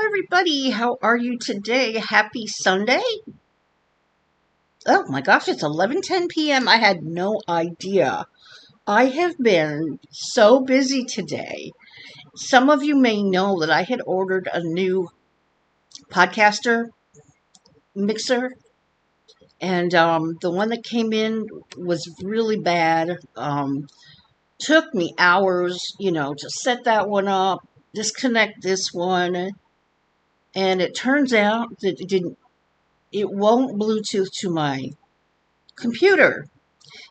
everybody. How are you today? Happy Sunday. Oh my gosh, it's 11:10 p.m. I had no idea. I have been so busy today. Some of you may know that I had ordered a new podcaster mixer, and the one that came in was really bad. Took me hours, to set that one up, disconnect this one, and it turns out that it won't Bluetooth to my computer.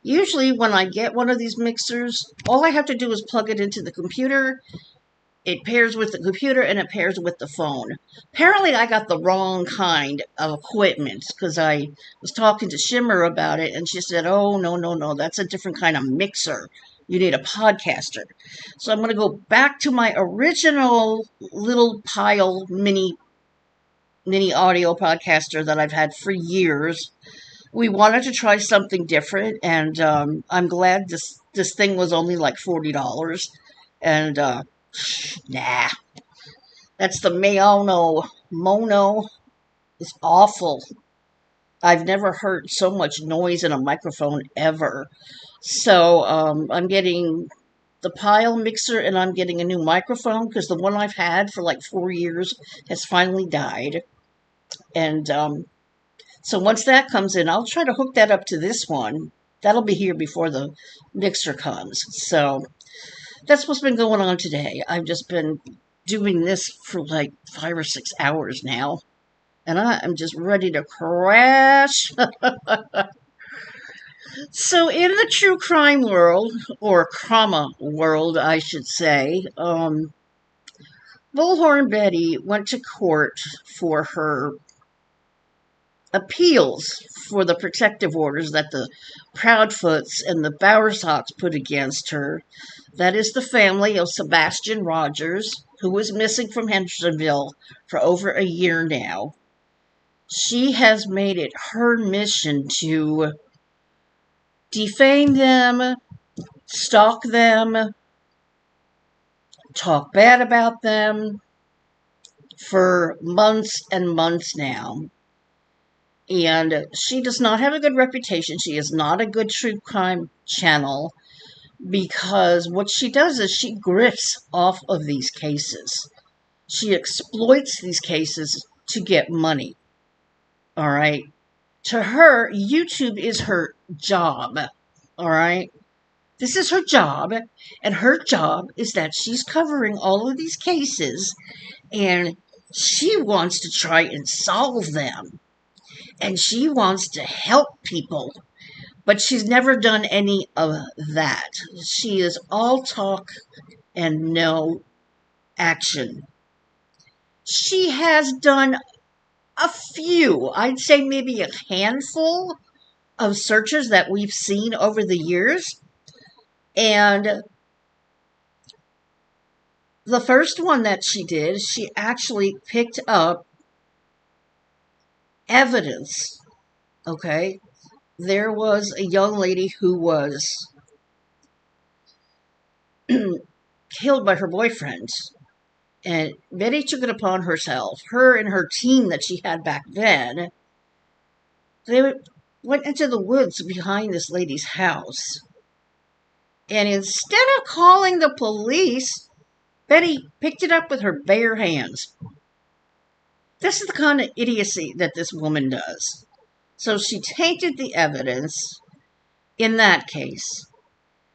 Usually when I get one of these mixers, all I have to do is plug it into the computer. It pairs with the computer and it pairs with the phone. Apparently I got the wrong kind of equipment because I was talking to Shimmer about it and she said, oh, no, that's a different kind of mixer. You need a podcaster. So I'm going to go back to my original little pile mini audio podcaster that I've had for years. We wanted to try something different, and I'm glad this thing was only like $40. And nah, that's the mono. It's awful. I've never heard so much noise in a microphone ever. So I'm getting the pile mixer, and I'm getting a new microphone because the one I've had for like 4 years has finally died. And so once that comes in, I'll try to hook that up to this one. That'll be here before the mixer comes. So that's what's been going on today. I've just been doing this for like 5 or 6 hours now. And I'm just ready to crash. So in the true crime world, or crama world, I should say, Bullhorn Betty went to court for her appeals for the protective orders that the Proudfoots and the Bowersox put against her. That is the family of Sebastian Rogers, who was missing from Hendersonville for over a year now. She has made it her mission to defame them, stalk them, talk bad about them for months and months now. And she does not have a good reputation. She is not a good true crime channel because what she does is she grifts off of these cases. She exploits these cases to get money. All right. To her, YouTube is her job. All right. This is her job. And her job is that she's covering all of these cases and she wants to try and solve them. And she wants to help people, but she's never done any of that. She is all talk and no action. She has done a few, I'd say maybe a handful of searches that we've seen over the years. And the first one that she did, she actually picked up evidence. Okay, there was a young lady who was killed by her boyfriend, and Betty took it upon herself, her and her team that she had back then. They went into the woods behind this lady's house, and instead of calling the police, Betty picked it up with her bare hands. This is the kind of idiocy that this woman does. So she tainted the evidence in that case.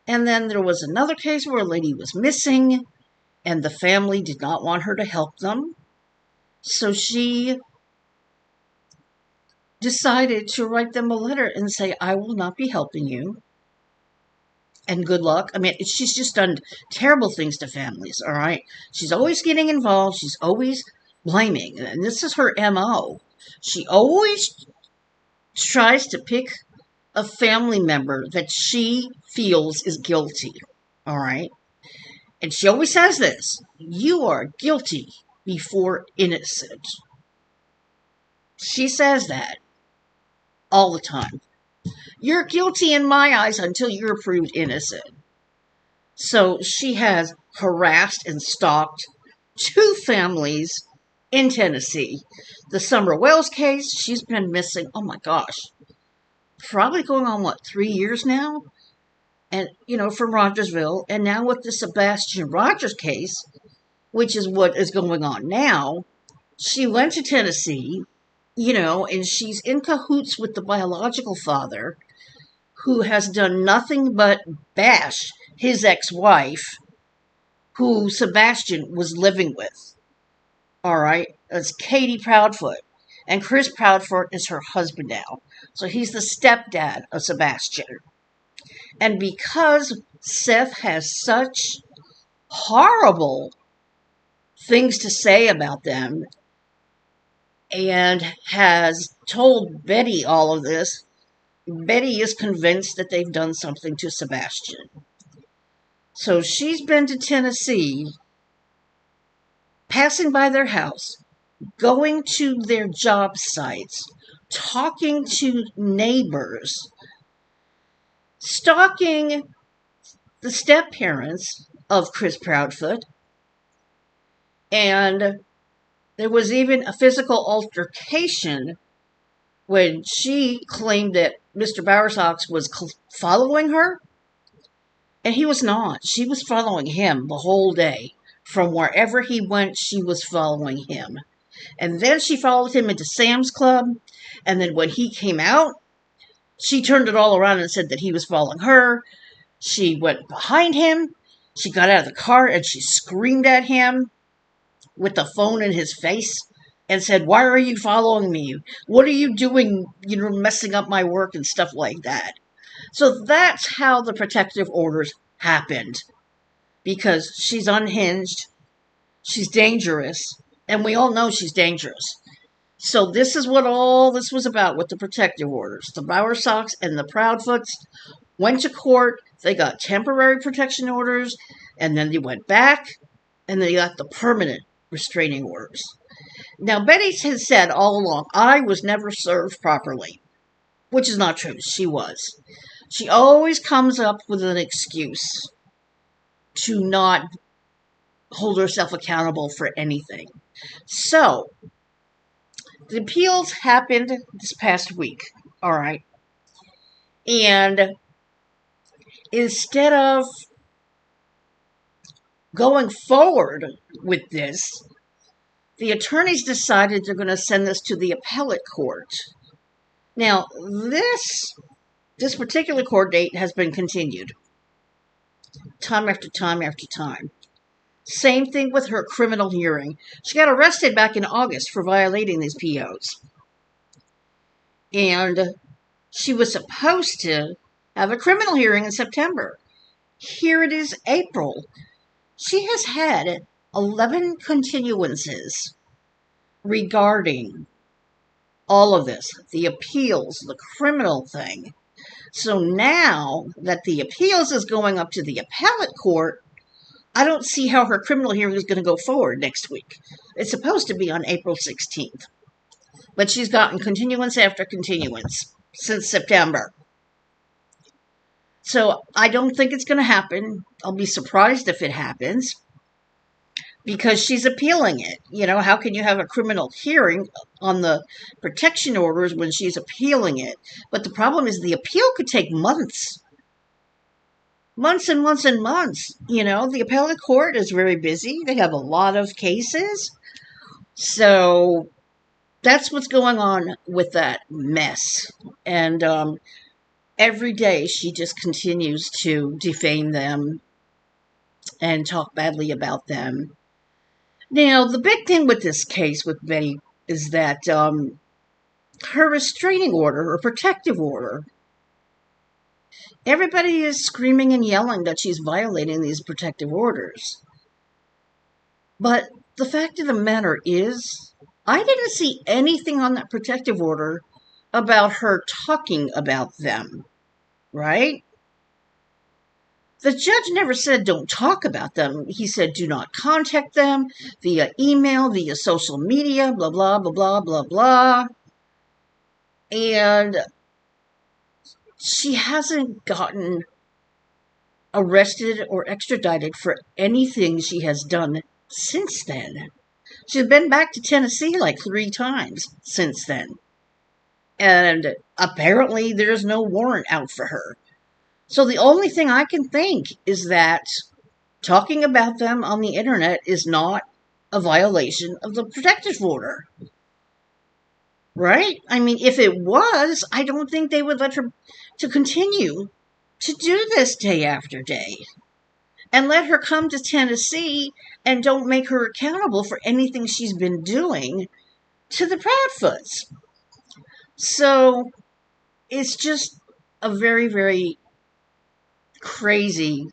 And then there was another case where a lady was missing and the family did not want her to help them. So she decided to write them a letter and say, I will not be helping you. And good luck. I mean, she's just done terrible things to families, all right? She's always getting involved. She's always blaming. And this is her MO. She always tries to pick a family member that she feels is guilty. All right. And she always says this: you are guilty before innocent. She says that all the time. You're guilty in my eyes until you're proved innocent. So she has harassed and stalked 2 families in Tennessee. The Summer Wells case, she's been missing, oh my gosh, probably going on, 3 years now? And, from Rogersville. And now with the Sebastian Rogers case, which is what is going on now, she went to Tennessee, and she's in cahoots with the biological father, who has done nothing but bash his ex-wife, who Sebastian was living with. All right? That's Katie Proudfoot. And Chris Proudfoot is her husband now. So he's the stepdad of Sebastian. And because Seth has such horrible things to say about them and has told Betty all of this, Betty is convinced that they've done something to Sebastian. So she's been to Tennessee, passing by their house, going to their job sites, talking to neighbors, stalking the step-parents of Chris Proudfoot, and there was even a physical altercation when she claimed that Mr. Bowersox was following her, and he was not. She was following him the whole day. From wherever he went, she was following him. And then she followed him into Sam's Club, and then when he came out, she turned it all around and said that he was following her. She went behind him, she got out of the car, and she screamed at him with the phone in his face and said, "Why are you following me? What are you doing, messing up my work," and stuff like that. So that's how the protective orders happened. Because she's unhinged, she's dangerous, and we all know she's dangerous. So this is what all this was about with the protective orders. The Bowersox and the Proudfoots went to court, they got temporary protection orders, and then they went back, and they got the permanent restraining orders. Now, Betty has said all along, I was never served properly, which is not true. She was. She always comes up with an excuse to not hold herself accountable for anything. So, the appeals happened this past week, all right? And instead of going forward with this, the attorneys decided they're going to send this to the appellate court. Now, this particular court date has been continued time after time after time. Same thing with her criminal hearing. She got arrested back in August for violating these POs. And she was supposed to have a criminal hearing in September. Here it is, April. She has had 11 continuances regarding all of this, the appeals, the criminal thing. So now that the appeals is going up to the appellate court, I don't see how her criminal hearing is going to go forward next week. It's supposed to be on April 16th. But she's gotten continuance after continuance since September. So I don't think it's going to happen. I'll be surprised if it happens, because she's appealing it. How can you have a criminal hearing on the protection orders when she's appealing it? But the problem is the appeal could take months. Months and months and months. The appellate court is very busy. They have a lot of cases. So that's what's going on with that mess. And every day she just continues to defame them and talk badly about them. Now, the big thing with this case with Betty is that her restraining order or protective order, everybody is screaming and yelling that she's violating these protective orders. But the fact of the matter is, I didn't see anything on that protective order about her talking about them, right? The judge never said don't talk about them. He said do not contact them via email, via social media, blah, blah, blah, blah, blah, blah. And she hasn't gotten arrested or extradited for anything she has done since then. She's been back to Tennessee like 3 times since then. And apparently there's no warrant out for her. So the only thing I can think is that talking about them on the internet is not a violation of the protective order. Right? I mean, if it was, I don't think they would let her to continue to do this day after day. And let her come to Tennessee and don't make her accountable for anything she's been doing to the Proudfoots. So it's just a very, very crazy,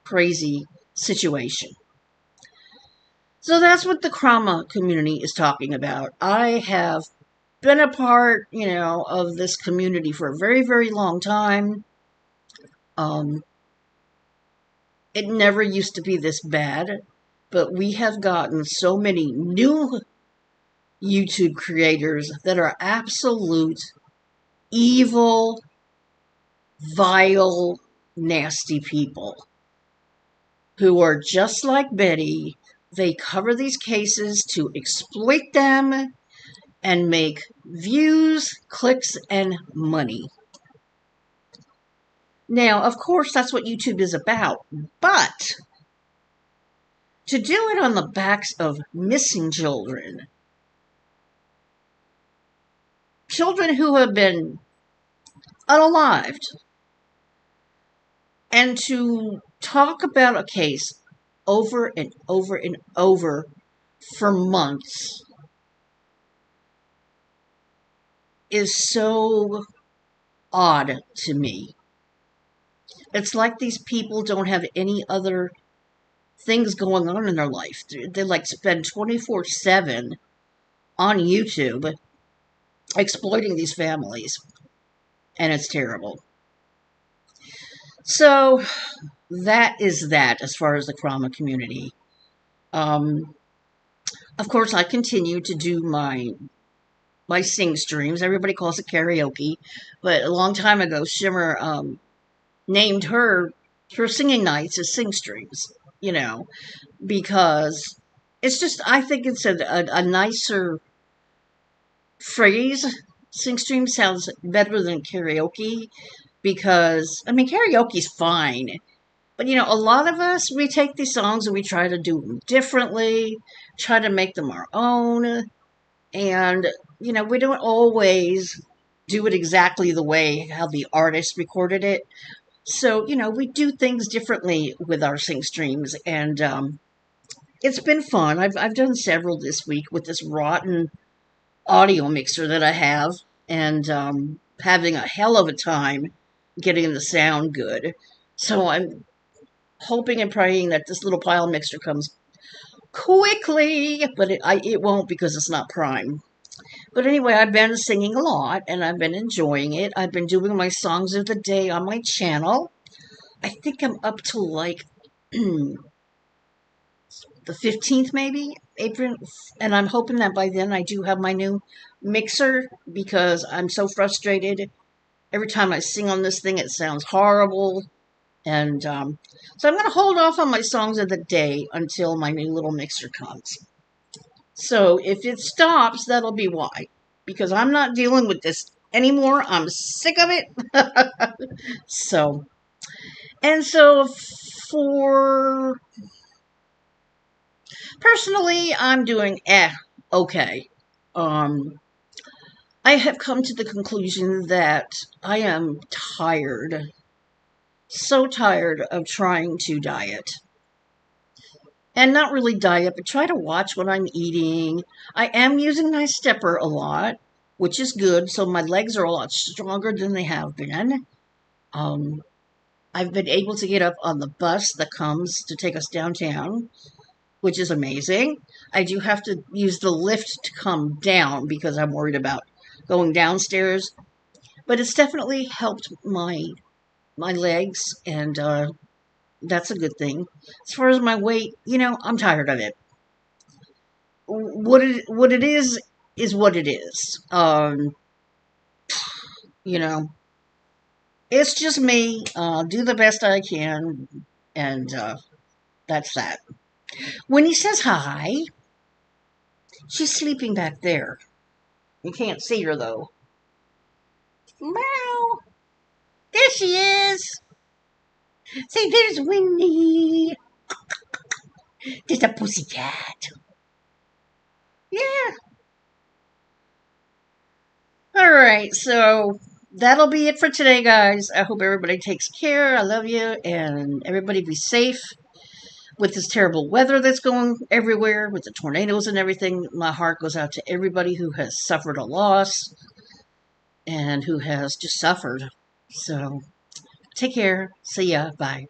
crazy situation. So that's what the crama community is talking about. I have been a part, of this community for a very, very long time. It never used to be this bad, but we have gotten so many new YouTube creators that are absolute evil, vile, nasty people who are just like Betty. They cover these cases to exploit them and make views, clicks, and money. Now, of course, that's what YouTube is about, but to do it on the backs of missing children, children who have been unalived, and to talk about a case over and over and over for months is so odd to me. It's like these people don't have any other things going on in their life. They like spend 24/7 on YouTube exploiting these families, and it's terrible. So that is that as far as the crama community. Of course, I continue to do my sing streams. Everybody calls it karaoke, but a long time ago, Shimmer named her singing nights as sing streams. Because it's just, I think it's a nicer phrase. Sing stream sounds better than karaoke because, I mean, karaoke's fine. But, a lot of us, we take these songs and we try to do them differently, try to make them our own. And, we don't always do it exactly the way how the artist recorded it. So, we do things differently with our sing streams. And it's been fun. I've done several this week with this rotten audio mixer that I have. And having a hell of a time getting the sound good. So I'm hoping and praying that this little pile mixer comes quickly, but it won't because it's not prime. But anyway, I've been singing a lot and I've been enjoying it. I've been doing my songs of the day on my channel. I think I'm up to like the 15th maybe, April, and I'm hoping that by then I do have my new mixer because I'm so frustrated. Every time I sing on this thing, it sounds horrible. And so I'm going to hold off on my songs of the day until my new little mixer comes. So if it stops, that'll be why. Because I'm not dealing with this anymore. I'm sick of it. So for personally, I'm doing okay. I have come to the conclusion that I am tired. So tired of trying to diet. And not really diet, but try to watch what I'm eating. I am using my stepper a lot, which is good. So my legs are a lot stronger than they have been. I've been able to get up on the bus that comes to take us downtown, which is amazing. I do have to use the lift to come down because I'm worried about going downstairs. But it's definitely helped my legs, and that's a good thing. As far as my weight, I'm tired of it. What it is what it is. It's just me. Do the best I can, and that's that. Winnie says hi. She's sleeping back there. You can't see her, though. Meow. There she is. Say, there's Winnie. There's a pussycat. Yeah. All right, so that'll be it for today, guys. I hope everybody takes care. I love you, and everybody be safe with this terrible weather that's going everywhere, with the tornadoes and everything. My heart goes out to everybody who has suffered a loss and who has just suffered. So take care. See ya. Bye.